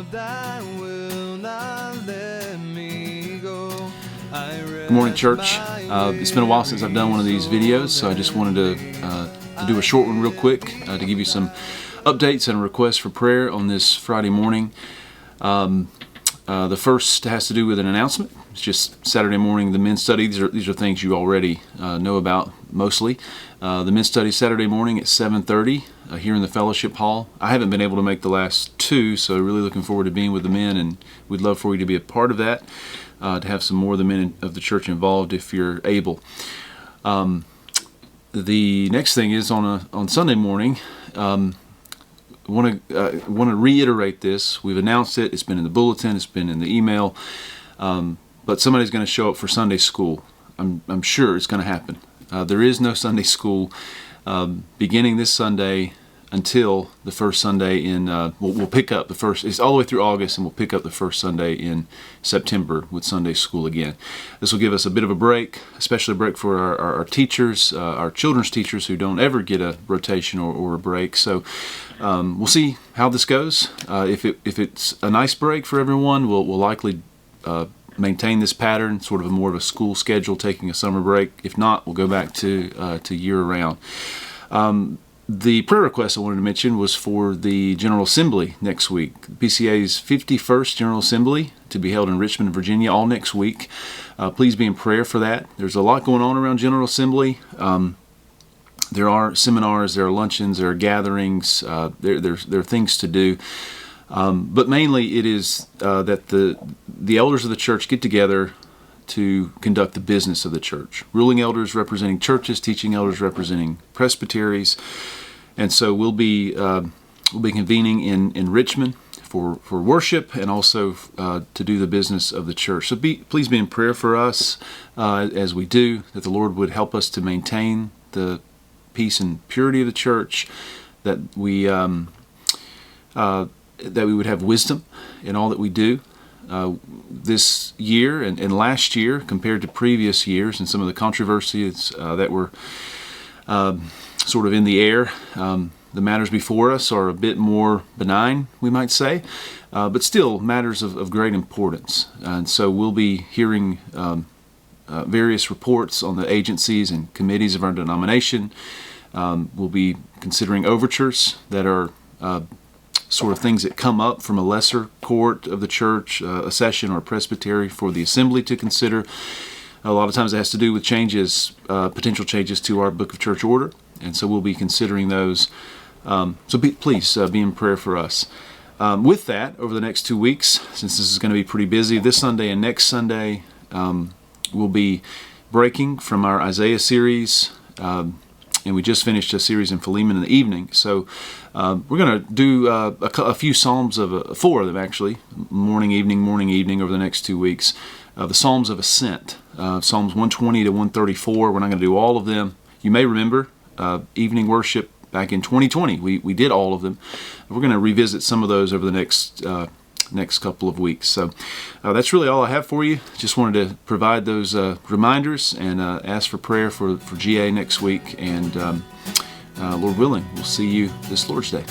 Lord, that will not let me go. Good morning, church. It's been a while since I've done one of these videos, so I just wanted to do a short one real quick to give you some updates and requests for prayer on this Friday morning. The first has to do with an announcement. It's just Saturday morning, the men's study. These are things you already know about mostly. The men's study Saturday morning at 7:30 here in the fellowship hall. I haven't been able to make the last two, so really looking forward to being with the men, and we'd love for you to be a part of that, to have some more of the men of the church involved if you're able. The next thing is on Sunday morning. I want to reiterate this. We've announced it. It's been in the bulletin. It's been in the email. But somebody's going to show up for Sunday school. I'm sure it's going to happen. There is no Sunday school beginning this Sunday until the first Sunday in. We'll pick up the first. It's all the way through August, and we'll pick up the first Sunday in September with Sunday school again. This will give us a bit of a break, especially a break for our teachers, our children's teachers who don't ever get a rotation or a break. So we'll see how this goes. If it's a nice break for everyone, we'll likely maintain this pattern, sort of more of a school schedule, taking a summer break. If not, we'll go back to year round. The prayer request I wanted to mention was for the General Assembly next week. PCA's 51st General Assembly to be held in Richmond, Virginia, all next week. Please be in prayer for that. There's a lot going on around General Assembly. There are seminars, there are luncheons, there are gatherings, there are things to do. But mainly it is that the elders of the church get together to conduct the business of the church. Ruling elders representing churches, teaching elders representing presbyteries. And so we'll be convening in Richmond for worship and also to do the business of the church. So please be in prayer for us as we do, that the Lord would help us to maintain the peace and purity of the church, that we would have wisdom in all that we do. This year and last year, compared to previous years, and some of the controversies that were sort of in the air, the matters before us are a bit more benign, we might say, but still matters of great importance. And so we'll be hearing various reports on the agencies and committees of our denomination. We'll be considering overtures that are sort of things that come up from a lesser court of the church, a session or a presbytery for the assembly to consider. A lot of times it has to do with changes, potential changes to our book of church order, and so we'll be considering those. Please be in prayer for us. With that, over the next 2 weeks, since this is going to be pretty busy, this Sunday and next Sunday, we'll be breaking from our Isaiah series. And we just finished a series in Philemon in the evening. So we're going to do a few Psalms, four of them actually, morning, evening over the next 2 weeks. The Psalms of Ascent, Psalms 120 to 134. We're not going to do all of them. You may remember evening worship back in 2020. We did all of them. We're going to revisit some of those over the next couple of weeks. So that's really all I have for you. Just wanted to provide those reminders and ask for prayer for GA next week. And Lord willing, we'll see you this Lord's Day.